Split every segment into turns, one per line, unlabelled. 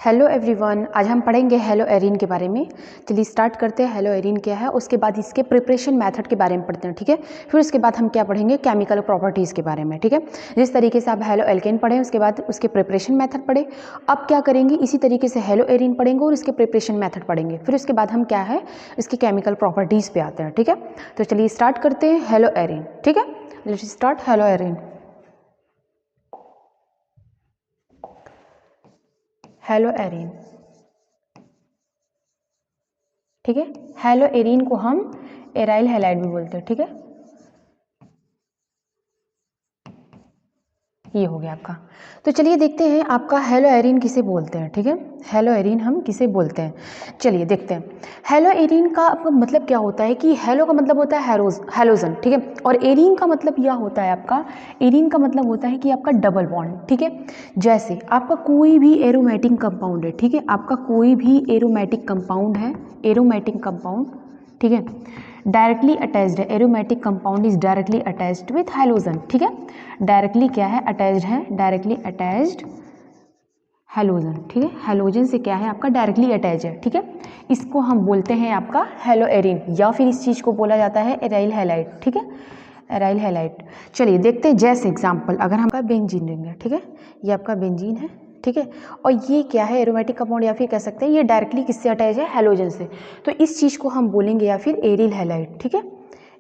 Hello everyone, आज हम पढ़ेंगे हेलो एरीन के बारे में। चलिए स्टार्ट करते हैं। हेलो एरीन क्या है, उसके बाद इसके प्रिपरेशन मेथड के बारे में पढ़ते हैं, ठीक है। फिर उसके बाद हम क्या पढ़ेंगे, केमिकल प्रॉपर्टीज़ के बारे में, ठीक है। जिस तरीके से आप हेलो एल्केन पढ़े, उसके बाद उसके प्रिपरेशन मेथड पढ़े, अब क्या करेंगे इसी तरीके से हेलो एरीन पढ़ेंगे और उसके प्रिपरेशन मेथड पढ़ेंगे। फिर उसके बाद हम क्या है इसके केमिकल प्रॉपर्टीज़ पे आते हैं, ठीक है। तो चलिए स्टार्ट करते हैं हेलो एरीन, ठीक है। Let's start hello arene. Hello arene, ठीक है। हेलो एरीन को हम एराइल हैलाइड भी बोलते हैं, ठीक है। ये हो गया आपका। तो चलिए देखते हैं आपका हेलो एरीन किसे बोलते हैं, ठीक है। हेलो एरीन हम किसे बोलते हैं, चलिए देखते हैं। हेलो एरीन का आपका मतलब क्या होता है कि हेलो का मतलब होता है हेलोजन, ठीक है। और एरीन का मतलब यह होता है आपका, एरीन का मतलब होता है कि आपका डबल बॉन्ड, ठीक है। जैसे आपका कोई भी एरोमेटिक कंपाउंड है, ठीक है, आपका कोई भी एरोमेटिक कंपाउंड है, एरोमेटिक कंपाउंड, ठीक है, डायरेक्टली अटैच्ड है। Aromatic compound is directly attached with halogen, ठीक है। डायरेक्टली क्या है, अटैच्ड है, डायरेक्टली अटैच्ड हैलोजन, ठीक है। हैलोजन से क्या है आपका डायरेक्टली अटैच है, ठीक है। इसको हम बोलते हैं आपका हेलो एरीन, या फिर इस चीज़ को बोला जाता है एराइल हैलाइड, ठीक है, एराइल हैलाइड। चलिए देखते हैं। जैसे एग्जाम्पल अगर हम आपका बेंजीन लेंगे, ठीक है, ये आपका बेंजीन है, ठीक है। और ये क्या है एरोमेटिक कंपाउंड, या फिर कह सकते हैं ये डायरेक्टली किससे अटैच है, हैलोजन से। तो इस चीज़ को हम बोलेंगे या फिर एरिल हैलाइड, ठीक है,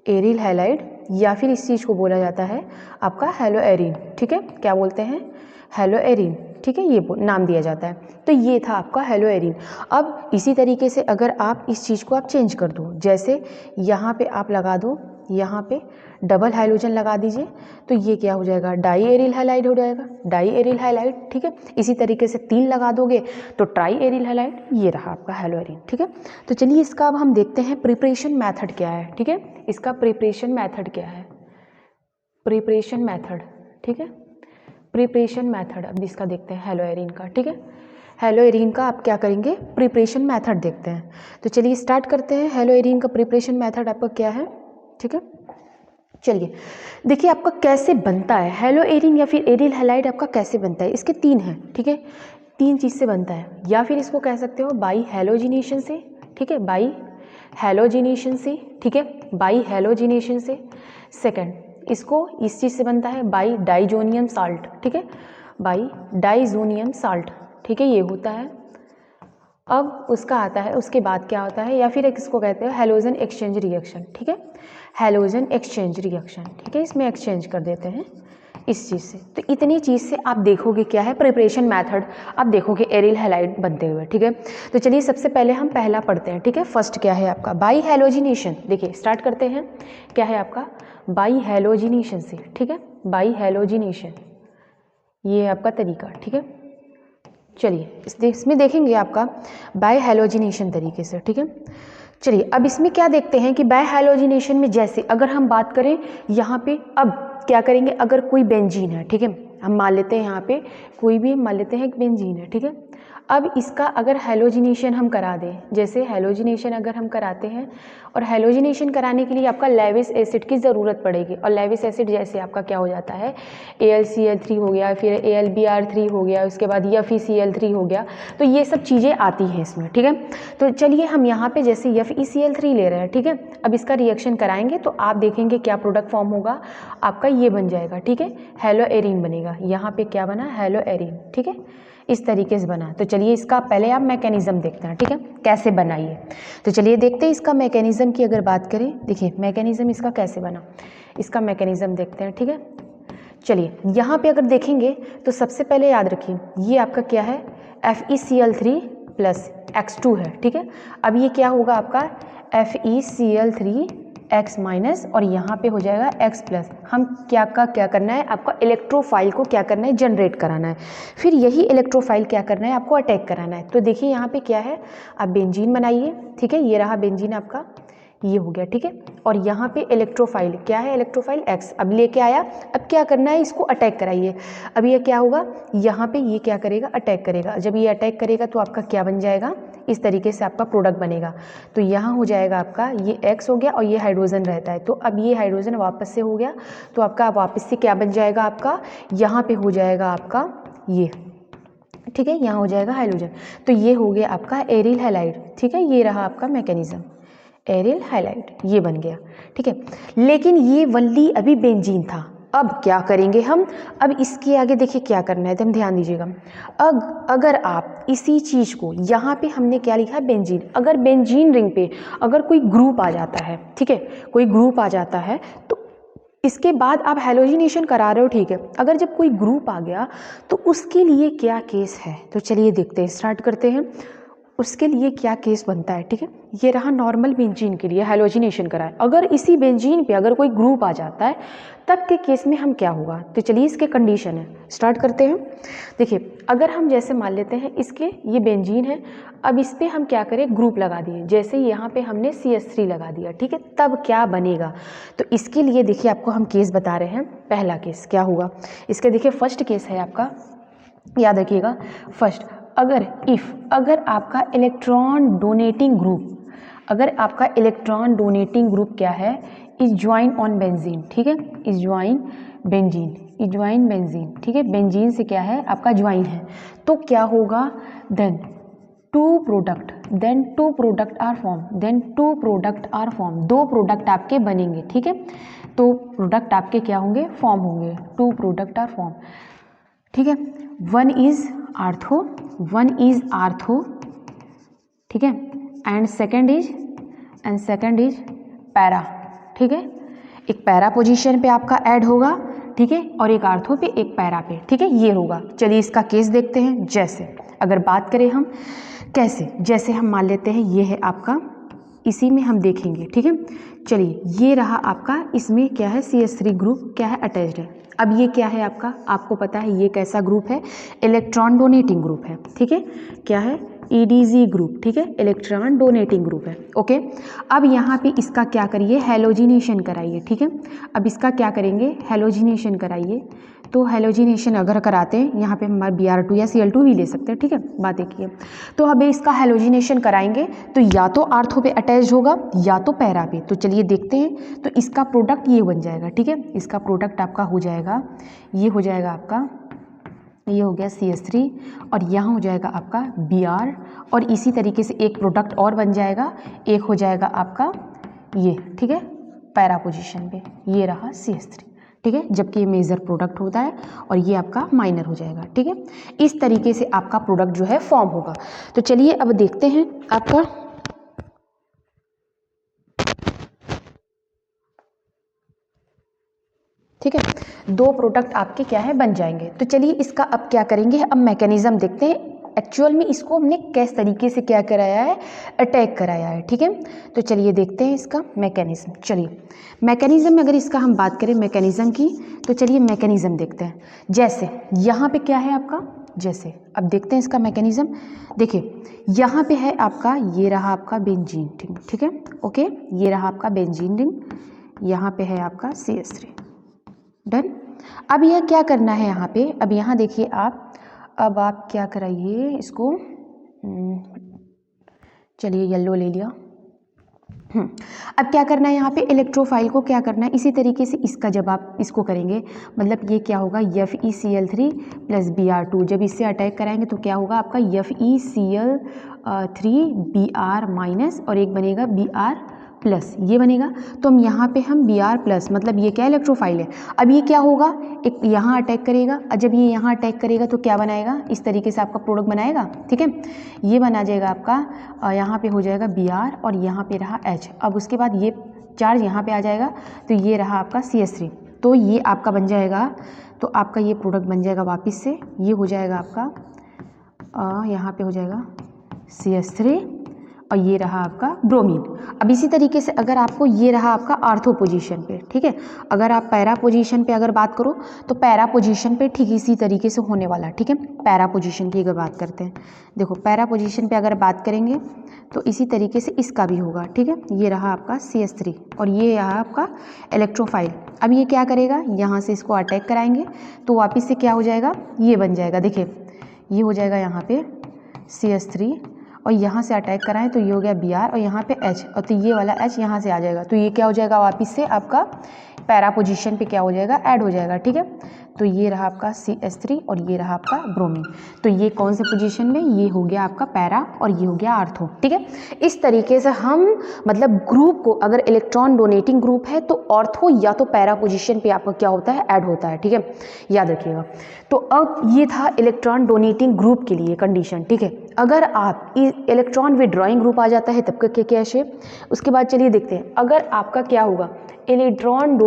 एरिल हैलाइड, या फिर इस चीज़ को बोला जाता है आपका हेलो एरीन, ठीक है। क्या बोलते हैं, हेलो एरीन, ठीक है, ये नाम दिया जाता है। तो ये था आपका हेलो एरीन। अब इसी तरीके से अगर आप इस चीज़ को आप चेंज कर दो, जैसे यहाँ पे आप लगा दो, यहाँ पे डबल हाइड्रोजन लगा दीजिए, तो ये क्या हो जाएगा, डाई एरिल हैलाइड हो जाएगा, डाई एरिल हैलाइड, ठीक है। इसी तरीके से 3 लगा दोगे तो ट्राई एरिल हैलाइड, ये रहा आपका हेलो एरीन, ठीक है। तो चलिए इसका अब हम देखते हैं प्रिपरेशन मेथड क्या है, ठीक है। इसका प्रिपरेशन मेथड क्या है, प्रिपरेशन मेथड, ठीक है। प्रिपरेशन मेथड अब इसका देखते हैं हेलो एरीन का, ठीक है। हेलो एरीन का आप क्या करेंगे, प्रिपरेशन मेथड देखते हैं। तो चलिए स्टार्ट करते हैं। हेलो एरीन का प्रिपरेशन मेथड आपका क्या है, ठीक है। चलिए देखिए आपका कैसे बनता है हेलो एरीन या फिर एरिल हैलाइड, आपका कैसे बनता है। इसके 3 हैं, ठीक है, 3 चीज़ से बनता है, या फिर इसको कह सकते हो बाई हैलोजिनेशन से, ठीक है, बाई हैलोजिनेशन से, ठीक है, बाई हैलोजिनेशन से। सेकंड इसको इस चीज़ से बनता है बाई डाइजोनियम साल्ट, ठीक है, बाई डाइजोनियम साल्ट, ठीक है, ये होता है। अब उसका आता है, उसके बाद क्या होता है, या फिर एक इसको कहते हैं हैलोजन एक्सचेंज रिएक्शन, ठीक है, हैलोजन एक्सचेंज रिएक्शन, ठीक है, इसमें एक्सचेंज कर देते हैं इस चीज़ से। तो इतनी चीज़ से आप देखोगे क्या है प्रिपरेशन मेथड, आप देखोगे एरिल हैलाइड बनते हुए, ठीक है। तो चलिए सबसे पहले हम पहला पढ़ते हैं, ठीक है। फर्स्ट क्या है आपका बाई हैलोजिनेशन, देखिए स्टार्ट करते हैं। क्या है आपका बाई हैलोजिनेशन से, ठीक है, बाई हैलोजिनेशन, ये आपका तरीका, ठीक है। चलिए इसमें देखेंगे आपका बाय हैलोजिनेशन तरीके से, ठीक है। चलिए अब इसमें क्या देखते हैं कि बाय हैलोजिनेशन में जैसे अगर हम बात करें यहाँ पे, अब क्या करेंगे, अगर कोई बेंजीन है, ठीक है, हम मान लेते हैं यहाँ पे कोई भी मान लेते हैं एक बेंजीन है, ठीक है। अब इसका अगर हैलोजिनेशन हम करा दें, जैसे हैलोजिनेशन अगर हम कराते हैं, और हैलोजिनेशन कराने के लिए आपका लेविस एसिड की ज़रूरत पड़ेगी, और लेविस एसिड जैसे आपका क्या हो जाता है AlCl3 हो गया, फिर AlBr3 हो गया, उसके बाद FeCl3 हो गया, तो ये सब चीज़ें आती हैं इसमें, ठीक है। तो चलिए हम यहाँ पे जैसे FeCl3 ले रहे हैं, ठीक है। अब इसका रिएक्शन कराएंगे तो आप देखेंगे क्या प्रोडक्ट फॉर्म होगा आपका, ये बन जाएगा, ठीक है, हेलो एरीन बनेगा। यहाँ पे क्या बना, हेलो एरीन, ठीक है, इस तरीके से बना। तो चलिए इसका पहले आप मैकेनिज्म देखते हैं, ठीक है, कैसे बनाइए। तो चलिए देखते हैं इसका मैकेनिज्म की अगर बात करें, देखिए मैकेनिज्म इसका कैसे बना, इसका मैकेनिज्म देखते हैं, ठीक है। चलिए यहाँ पे अगर देखेंगे तो सबसे पहले याद रखिए ये आपका क्या है FeCl3 प्लस X2 है, ठीक है। अब ये क्या होगा आपका FeCl3 X माइनस, और यहाँ पे हो जाएगा X प्लस। हम क्या करना है आपका, इलेक्ट्रोफाइल को क्या करना है, जनरेट कराना है, फिर यही इलेक्ट्रोफाइल क्या करना है आपको, अटैक कराना है। तो देखिए यहाँ पे क्या है, आप बेंजीन बनाइए, ठीक है, ये रहा बेंजीन आपका, ये हो गया, ठीक है। और यहाँ पे इलेक्ट्रोफाइल क्या है, इलेक्ट्रोफाइल X अब लेके आया, अब क्या करना है, इसको अटैक कराइए। अब ये क्या होगा, यहाँ पे ये क्या करेगा, अटैक करेगा। जब ये अटैक करेगा तो आपका क्या बन जाएगा, इस तरीके से आपका प्रोडक्ट बनेगा। तो यहाँ हो जाएगा आपका ये X हो गया, और ये हाइड्रोजन रहता है, तो अब ये हाइड्रोजन वापस से हो गया, तो आपका वापस से क्या बन जाएगा आपका, यहाँ पे हो जाएगा आपका ये, ठीक है, यहाँ हो जाएगा हाइड्रोजन। तो ये हो गया आपका एरिल हैलाइड। ठीक है, ये रहा आपका मैकेनिज्म, एरिल हैलाइड ये बन गया। ठीक है, लेकिन ये वल्ली अभी बेंजीन था। अब क्या करेंगे हम, अब इसके आगे देखिए क्या करना है, एकदम ध्यान दीजिएगा। अगर आप इसी चीज़ को, यहाँ पे हमने क्या लिखा है बेंजीन, अगर बेंजीन रिंग पे अगर कोई ग्रुप आ जाता है, ठीक है, कोई ग्रुप आ जाता है, तो इसके बाद आप हैलोजिनेशन करा रहे हो, ठीक है, अगर जब कोई ग्रुप आ गया तो उसके लिए क्या केस है, तो चलिए देखते हैं, स्टार्ट करते हैं। उसके लिए क्या केस बनता है। ठीक है, ये रहा नॉर्मल बेंजीन के लिए हैलोजिनेशन कराए, अगर इसी बेंजीन पे अगर कोई ग्रुप आ जाता है तब के केस में हम क्या होगा, तो चलिए इसके कंडीशन है, स्टार्ट करते हैं। देखिए, अगर हम जैसे मान लेते हैं इसके ये बेंजीन है, अब इस पर हम क्या करें, ग्रुप लगा दिए, जैसे यहाँ पे हमने CH3 लगा दिया, ठीक है, तब क्या बनेगा। तो इसके लिए देखिए आपको हम केस बता रहे हैं। पहला केस क्या हुआ, इसके देखिए फर्स्ट केस है आपका, याद रखिएगा फर्स्ट, अगर आपका इलेक्ट्रॉन डोनेटिंग ग्रुप, अगर आपका इलेक्ट्रॉन डोनेटिंग ग्रुप क्या है, इज ज्वाइन ऑन बेंजीन, ठीक है, is join benzene, is join benzene, ठीक है, बेंजीन से क्या है आपका ज्वाइन है, तो क्या होगा, then two product are form, दो प्रोडक्ट आपके बनेंगे। ठीक है, तो प्रोडक्ट आपके क्या होंगे, फॉर्म होंगे, टू प्रोडक्ट आर फॉर्म। ठीक है, वन इज आर्थो, ठीक है, एंड सेकंड इज पैरा। ठीक है, एक पैरा पोजीशन पे आपका ऐड होगा, ठीक है, और एक आर्थो पे, एक पैरा पे। ठीक है, ये होगा। चलिए इसका केस देखते हैं। जैसे अगर बात करें हम कैसे, जैसे हम मान लेते हैं ये है आपका, इसी में हम देखेंगे। ठीक है, चलिए ये रहा आपका, इसमें क्या है, CH3 ग्रुप क्या है, अटैच्ड है। अब ये क्या है आपका, आपको पता है ये कैसा ग्रुप है, इलेक्ट्रॉन डोनेटिंग ग्रुप है। ठीक है, क्या है, EDZ ग्रुप, ठीक है, इलेक्ट्रॉन डोनेटिंग ग्रुप है। ओके, अब यहाँ पे इसका क्या करिए, हैलोजिनेशन कराइए। ठीक है, अब इसका क्या करेंगे, हैलोजिनेशन कराइए। तो हैलोजिनेशन अगर कराते हैं, यहाँ पे हमारे Br2 या Cl2 भी ले सकते हैं। ठीक है, बात एक ही है। तो अब इसका हैलोजिनेशन कराएंगे तो या तो आर्थो पे अटैच होगा या तो पैरा पे। तो चलिए देखते हैं। तो इसका प्रोडक्ट ये बन जाएगा। ठीक है, इसका प्रोडक्ट आपका हो जाएगा, ये हो जाएगा आपका, ये हो गया CH3, और यहाँ हो जाएगा आपका Br, और इसी तरीके से एक प्रोडक्ट और बन जाएगा, एक हो जाएगा आपका ये, ठीक है, पैरा पोजीशन पे, ये रहा CH3। ठीक है, जबकि ये मेजर प्रोडक्ट होता है और ये आपका माइनर हो जाएगा। ठीक है, इस तरीके से आपका प्रोडक्ट जो है फॉर्म होगा। तो चलिए अब देखते हैं आपका, ठीक है, दो प्रोडक्ट आपके क्या है बन जाएंगे। तो चलिए इसका अब क्या करेंगे, अब मैकेनिज्म देखते हैं एक्चुअल में इसको हमने किस तरीके से क्या कराया है, अटैक कराया है। ठीक है, तो चलिए देखते हैं इसका मैकेनिज्म। चलिए मैकेनिज्म में अगर इसका हम बात करें मैकेनिज्म की, तो चलिए मैकेनिज्म देखते हैं। जैसे यहाँ पे क्या है आपका, जैसे अब देखते हैं इसका मैकेनिज्म। देखिए यहाँ पे है आपका, ये रहा आपका बेंजीन रिंग, ठीक है, ओके, ये रहा आपका बेंजीन रिंग, यहाँ पे है आपका CH3, डन। अब यह क्या करना है यहाँ पे, अब यहाँ देखिए आप, अब आप क्या कराइए इसको, चलिए येलो ले लिया। अब क्या करना है यहाँ पे, इलेक्ट्रोफाइल को क्या करना है, इसी तरीके से इसका जब आप इसको करेंगे, मतलब ये क्या होगा, FeCl3 प्लस Br2, जब इससे अटैक कराएंगे तो क्या होगा आपका FeCl3 Br माइनस, और एक बनेगा Br प्लस, ये बनेगा। तो हम यहाँ पे हम Br प्लस, मतलब ये क्या इलेक्ट्रोफाइल है। अब ये क्या होगा, एक यहाँ अटैक करेगा, और जब ये यहाँ अटैक करेगा तो क्या बनाएगा, इस तरीके से आपका प्रोडक्ट बनाएगा। ठीक है, ये बना जाएगा आपका, यहाँ पे हो जाएगा Br, और यहाँ पे रहा H। अब उसके बाद ये चार्ज यहाँ पे आ जाएगा, तो ये रहा आपका CH3, तो ये आपका बन जाएगा, तो आपका ये प्रोडक्ट बन जाएगा वापस से, ये हो जाएगा आपका, यहाँ पे हो जाएगा CH3, और ये रहा आपका ब्रोमीन। अब इसी तरीके से अगर आपको, ये रहा आपका आर्थो पोजीशन पे, ठीक है, अगर आप पैरा पोजीशन पे अगर बात करो तो पैरा पोजीशन पे ठीक इसी तरीके से होने वाला। ठीक है, पैरा पोजीशन की अगर बात करते हैं, देखो पैरा पोजीशन पे अगर बात करेंगे तो इसी तरीके से इसका भी होगा। ठीक है, ये रहा आपका CH3, और ये रहा आपका इलेक्ट्रोफाइल। अब ये क्या करेगा, यहाँ से इसको अटैक कराएंगे तो वापस से क्या हो जाएगा, ये बन जाएगा। देखिए ये हो जाएगा यहाँ पे CH3, और यहाँ से अटैक कराएं तो ये हो गया Br, और यहाँ पे H, और तो ये वाला H यहाँ से आ जाएगा, तो ये क्या हो जाएगा वापस से आपका पैरा पोजीशन पे क्या हो जाएगा, ऐड हो जाएगा। ठीक है, तो ये रहा आपका CH3 और ये रहा आपका ब्रोमीन। तो ये कौन से पोजीशन में, ये हो गया आपका पैरा और ये हो गया आर्थो। ठीक है, इस तरीके से हम मतलब ग्रुप को, अगर इलेक्ट्रॉन डोनेटिंग ग्रुप है तो ऑर्थो या तो पैरा पोजीशन पे आपका क्या होता है, ऐड होता है। ठीक है, याद रखिएगा। तो अब ये था इलेक्ट्रॉन डोनेटिंग ग्रुप के लिए कंडीशन। ठीक है, अगर आप इलेक्ट्रॉन विड्रॉइंग ग्रुप आ जाता है तब का क्या क्या शेप। उसके बाद चलिए देखते हैं, अगर आपका क्या होगा इलेक्ट्रॉन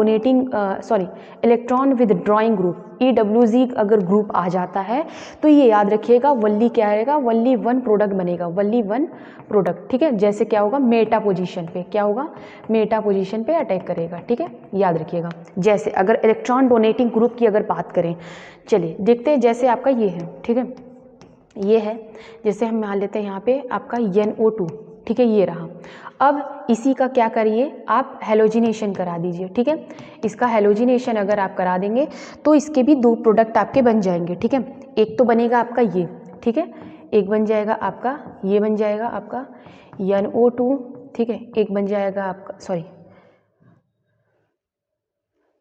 विदड्रॉइंग ग्रुप EWZ अगर ग्रुप आ जाता है तो ये याद रखिएगा वल्ली क्या आएगा, वल्ली 1 प्रोडक्ट बनेगा, वल्ली 1 प्रोडक्ट। ठीक है, जैसे क्या होगा मेटा पोजीशन पे, क्या होगा मेटा पोजीशन पे अटैक करेगा। ठीक है, याद रखिएगा। जैसे अगर इलेक्ट्रॉन डोनेटिंग ग्रुप की अगर बात करें, चलिए देखते हैं। जैसे आपका ये है, ठीक है, ये है, जैसे हम मान लेते हैं यहाँ पे आपका NO2। ठीक है, ये रहा। अब इसी का क्या करिए आप, हेलोजिनेशन करा दीजिए। ठीक है, इसका हेलोजिनेशन अगर आप करा देंगे तो इसके भी 2 प्रोडक्ट आपके बन जाएंगे। ठीक है, एक तो बनेगा आपका ये, ठीक है, एक बन जाएगा आपका, ये बन जाएगा आपका NO2। ठीक है, एक बन जाएगा आपका, सॉरी,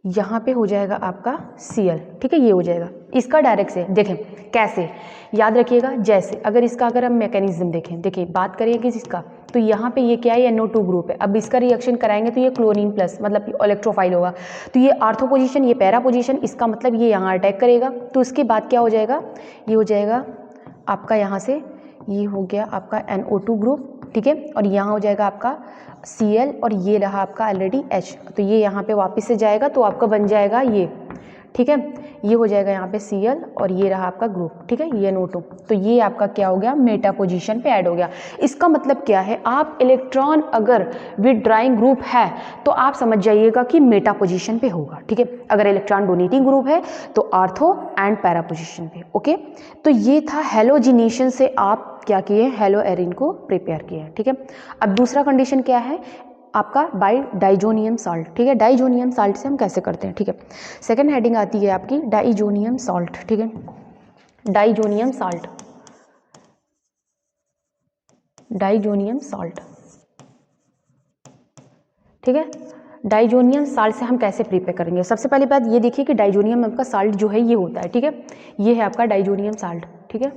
यहाँ पे हो जाएगा आपका Cl। ठीक है, ये हो जाएगा। इसका डायरेक्ट से देखें कैसे, याद रखिएगा। जैसे अगर हम मैकेनिज्म देखें, देखिए बात करें कि इसका, तो यहाँ पे ये क्या है, NO2 ग्रुप है। अब इसका रिएक्शन कराएंगे तो ये क्लोरीन प्लस मतलब इलेक्ट्रोफाइल होगा। तो ये आर्थो पोजीशन, ये पैरा पोजीशन, इसका मतलब ये यहाँ अटैक करेगा। तो उसके बाद क्या हो जाएगा, ये हो जाएगा आपका यहाँ से, ये हो गया आपका NO2 ग्रुप। ठीक है, और यहाँ हो जाएगा आपका Cl और ये रहा आपका ऑलरेडी H। तो ये यहाँ पे वापस से जाएगा तो आपका बन जाएगा ये। ठीक है, ये हो जाएगा यहाँ पे Cl और ये रहा आपका ग्रुप। ठीक है, ये NO2। तो ये आपका क्या हो गया, मेटा पोजीशन पे ऐड हो गया। इसका मतलब क्या है, आप इलेक्ट्रॉन अगर विथड्राइंग ग्रुप है तो आप समझ जाइएगा कि मेटा पोजीशन पे होगा। ठीक है, अगर इलेक्ट्रॉन डोनेटिंग ग्रुप है तो आर्थो एंड पैरा पोजीशन पे। ओके, तो ये था हेलोजिनेशन से आप क्या किए, हेलो एरिन को प्रिपेयर किए। ठीक है, अब दूसरा कंडीशन क्या है आपका, बाय डाइजोनियम साल्ट। ठीक है, डाइजोनियम साल्ट से हम कैसे करते हैं। ठीक है, सेकंड हेडिंग आती है आपकी डाइजोनियम साल्ट। ठीक है, डाइजोनियम साल्ट, डाइजोनियम साल्ट। ठीक है, डाइजोनियम साल्ट से हम कैसे प्रिपेयर करेंगे। सबसे पहली बात ये देखिए कि डाइजोनियम आपका साल्ट जो है ये होता है। ठीक है, ये है आपका डाइजोनियम साल्ट। ठीक है,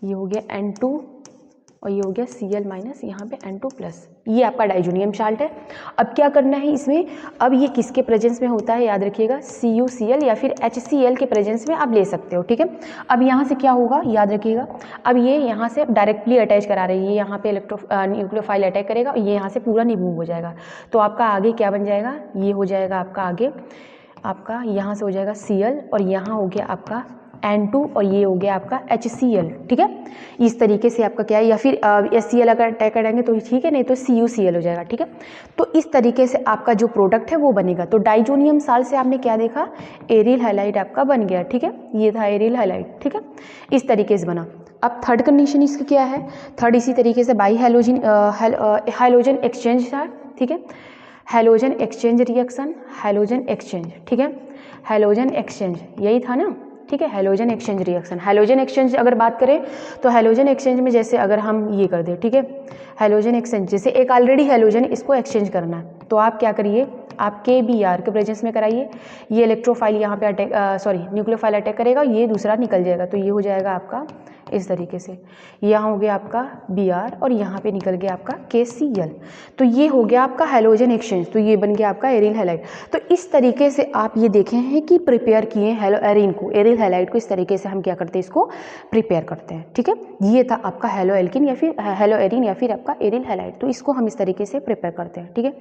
ये हो गया N2 और ये हो गया Cl माइनस, यहाँ पे N2+। ये आपका डाइजोनियम साल्ट है। अब क्या करना है इसमें, अब ये किसके प्रेजेंस में होता है, याद रखिएगा CuCl या फिर HCl के प्रेजेंस में आप ले सकते हो। ठीक है, अब यहाँ से क्या होगा, याद रखिएगा, अब ये यहाँ से डायरेक्टली अटैच करा रही है, यहाँ पे न्यूक्लियोफाइल अटैक करेगा, ये यहाँ से पूरा रिमूव हो जाएगा। तो आपका आगे क्या बन जाएगा, ये हो जाएगा आपका आगे, आपका यहाँ से हो जाएगा Cl और यहाँ हो गया आपका N2 और ये हो गया आपका HCl। ठीक है, इस तरीके से आपका क्या है, या फिर HCl अगर अटैक करेंगे तो ठीक है, नहीं तो CuCl हो जाएगा। ठीक है, तो इस तरीके से आपका जो प्रोडक्ट है वो बनेगा। तो डाइजोनियम साल्ट से आपने क्या देखा, एरिल हैलाइड आपका बन गया। ठीक है, ये था एरिल हैलाइड। ठीक है, इस तरीके से बना। अब थर्ड कंडीशन इसकी क्या है, थर्ड इसी तरीके से बाई हैलोजन एक्सचेंज था। ठीक है, halogen exchange reaction, halogen exchange. ठीक है, हैलोजन एक्सचेंज यही था ना। ठीक है, halogen exchange reaction, halogen exchange अगर बात करें तो हैलोजन एक्सचेंज में जैसे अगर हम ये कर दें, ठीक है, हैलोजन एक्सचेंज जैसे एक ऑलरेडी हैलोजन इसको एक्सचेंज करना है तो आप क्या करिए, आप KBr के प्रेजेंस में कराइए, ये इलेक्ट्रोफाइल यहाँ पे अटैक न्यूक्लियोफाइल अटैक करेगा, ये दूसरा निकल जाएगा। तो ये हो जाएगा आपका इस तरीके से, यहाँ हो गया आपका Br और यहाँ पे निकल गया आपका KCl। तो ये हो गया आपका हैलोजन एक्सचेंज, तो ये बन गया आपका एरिल हैलाइड। तो इस तरीके से आप ये देखे हैं कि प्रिपेयर किए हेलो एरिन को, एरिल हैलाइड को इस तरीके से हम क्या करते हैं, इसको प्रिपेयर करते हैं। ठीक है, ये था आपका हेलो एल्किन या फिर हेलो एरिन या फिर आपका एरिल हैलाइड। तो इसको हम इस तरीके से प्रिपेयर करते हैं। ठीक है।